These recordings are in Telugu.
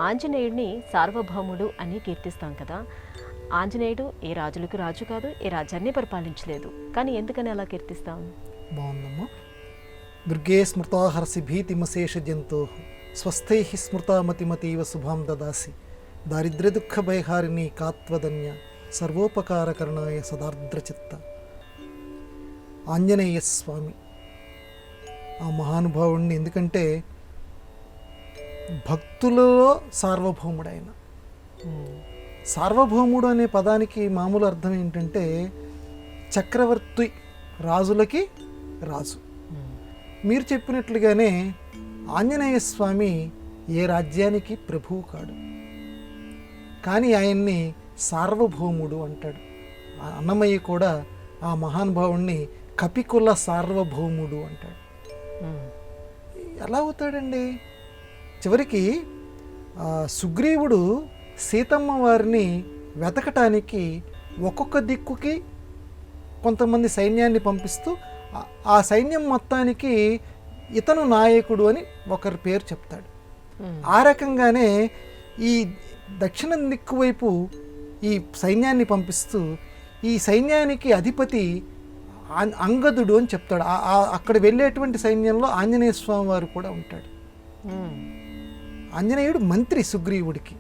ఆంజనేయుడిని సార్వభౌముడు అని కీర్తిస్తాం కదా. ఆంజనేయుడు ఏ రాజులకు రాజు కాదు, ఏ రాజ్యాన్ని పరిపాలించలేదు. కానీ ఎందుకని అలా కీర్తిస్తాం? బాగుందమ్మా. దుర్గే స్మృతా హర్సి భీతిమశేష జంతో స్వస్థై స్మృతామతిమతీవ శుభాం దదాసి దారిద్ర్య దుఃఖ భయహారిణి కాత్వదన్య సర్వోపకారకరణాయ సదార్ద్రచిత్త. ఆంజనేయ స్వామి ఆ మహానుభావుడిని, ఎందుకంటే భక్తులలో సార్వభౌముడైన. సార్వభౌముడు అనే పదానికి మామూలు అర్థం ఏంటంటే చక్రవర్తి, రాజులకి రాజు. మీరు చెప్పినట్లుగానే ఆంజనేయ స్వామి ఏ రాజ్యానికి ప్రభువు కాడు, కానీ ఆయన్ని సార్వభౌముడు అంటాడు. అన్నమయ్య కూడా ఆ మహానుభావుణ్ణి కపికుల సార్వభౌముడు అంటాడు. ఎలా అవుతాడండి? చివరికి సుగ్రీవుడు సీతమ్మ వారిని వెతకటానికి ఒక్కొక్క దిక్కుకి కొంతమంది సైన్యాన్ని పంపిస్తూ ఆ సైన్యం మొత్తానికి ఇతను నాయకుడు అని ఒకరి పేరు చెప్తాడు. ఆ రకంగానే ఈ దక్షిణ దిక్కు వైపు ఈ సైన్యాన్ని పంపిస్తూ ఈ సైన్యానికి అధిపతి అంగదుడు అని చెప్తాడు. అక్కడ వెళ్ళేటువంటి సైన్యంలో ఆంజనేయ స్వామి వారు కూడా ఉంటాడు. ఆంజనేయుడు మంత్రి సుగ్రీవుడికి,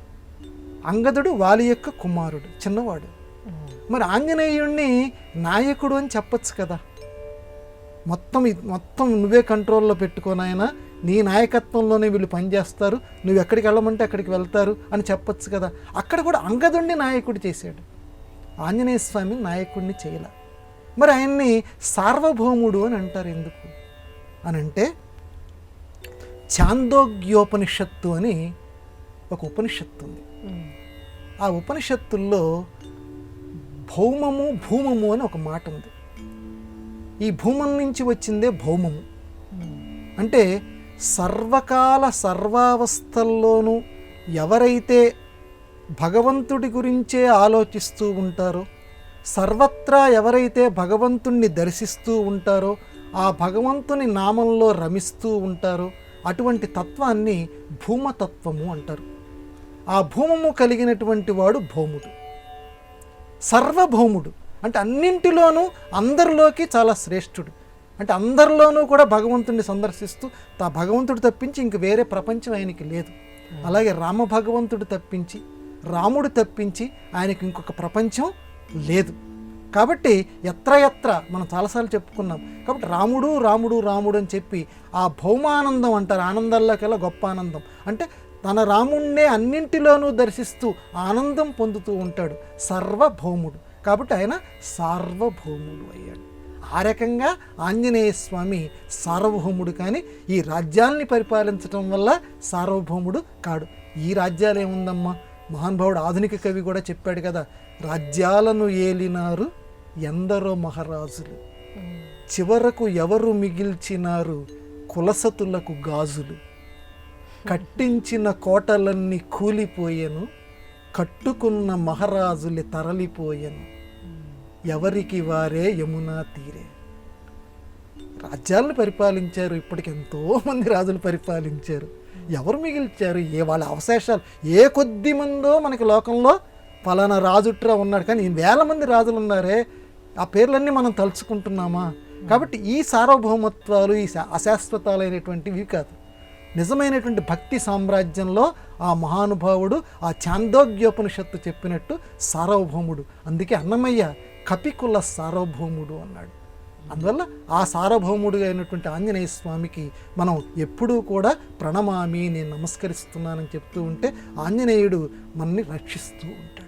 అంగదుడు వాలి యొక్క కుమారుడు, చిన్నవాడు. మరి ఆంజనేయుడిని నాయకుడు అని చెప్పచ్చు కదా. మొత్తం నువ్వే కంట్రోల్లో పెట్టుకోనాయన, నీ నాయకత్వంలోనే వీళ్ళు పనిచేస్తారు, నువ్వు ఎక్కడికి వెళ్ళమంటే అక్కడికి వెళ్తారు అని చెప్పచ్చు కదా. అక్కడ కూడా అంగదుడిని నాయకుడు చేశాడు, ఆంజనేయ స్వామి నాయకుడిని చేయలే. మరి ఆయన్ని సార్వభౌముడు అని అంటారు. ఎందుకు అని అంటే ఛాందోగ్యోపనిషత్తు అని ఒక ఉపనిషత్తు ఉంది. ఆ ఉపనిషత్తుల్లో భౌమము భూమము అని ఒక మాట ఉంది. ఈ భూమం నుంచి వచ్చిందే భౌమము. అంటే సర్వకాల సర్వావస్థల్లోనూ ఎవరైతే భగవంతుడి గురించే ఆలోచిస్తూ ఉంటారో, సర్వత్రా ఎవరైతే భగవంతుణ్ణి దర్శిస్తూ ఉంటారో, ఆ భగవంతుని నామంలో రమిస్తూ ఉంటారో అటువంటి తత్వాన్ని భూమతత్వము అంటారు. ఆ భూమము కలిగినటువంటి వాడు భౌముడు, సర్వభౌముడు. అంటే అన్నింటిలోనూ అందరిలోకి చాలా శ్రేష్ఠుడు. అంటే అందరిలోనూ కూడా భగవంతుడిని సందర్శిస్తూ భగవంతుడు తప్పించి ఇంక వేరే ప్రపంచం ఆయనకి లేదు. అలాగే రామ భగవంతుడు తప్పించి, రాముడు తప్పించి ఆయనకి ఇంకొక ప్రపంచం లేదు. కాబట్టి ఎత్ర మనం చాలాసార్లు చెప్పుకున్నాం. కాబట్టి రాముడు రాముడు రాముడు అని చెప్పి ఆ భౌమానందం అంటారు. ఆనందాల్లోకెల్లా గొప్ప ఆనందం అంటే తన రాముణ్ణే అన్నింటిలోనూ దర్శిస్తూ ఆనందం పొందుతూ ఉంటాడు, సర్వభౌముడు. కాబట్టి ఆయన సార్వభౌముడు అయ్యాడు. ఆ రకంగా ఆంజనేయ స్వామి సార్వభౌముడు, కానీ ఈ రాజ్యాల్ని పరిపాలించడం వల్ల సార్వభౌముడు కాడు. ఈ రాజ్యాలు ఏముందమ్మా, మహానుభావుడు ఆధునిక కవి కూడా చెప్పాడు కదా, రాజ్యాలను ఏలినారు ఎందరో మహారాజులు, చివరకు ఎవరు మిగిల్చినారు కులసతులకు గాజులు, కట్టించిన కోటలన్నీ కూలిపోయెను, కట్టుకున్న మహారాజులు తరలిపోయెను, ఎవరికి వారే యమునా తీరే. రాజ్యాలను పరిపాలించారు, ఇప్పటికి ఎంతోమంది రాజులు పరిపాలించారు. ఎవరు మిగిల్చారు? వాళ్ళ అవశేషాలు ఏ కొద్ది మందో మనకి లోకంలో ఫలానా రాజుట్రా ఉన్నాడు, కానీ వేల మంది రాజులు ఉన్నారే, ఆ పేర్లన్నీ మనం తలుచుకుంటున్నామా? కాబట్టి ఈ సార్వభౌమత్వాలు, ఈ అశాశ్వతాలైనటువంటివి కాదు. నిజమైనటువంటి భక్తి సామ్రాజ్యంలో ఆ మహానుభావుడు ఆ ఛాందోగ్యోపనిషత్తు చెప్పినట్టు సార్వభౌముడు. అందుకే అన్నమయ్య కపికుల సార్వభౌముడు అన్నాడు. అందువల్ల ఆ సార్వభౌముడుగా అయినటువంటి ఆంజనేయ స్వామికి మనం ఎప్పుడూ కూడా ప్రణమామి, నేను నమస్కరిస్తున్నానని చెప్తూ ఉంటే ఆంజనేయుడు మనని రక్షిస్తూ ఉంటాడు.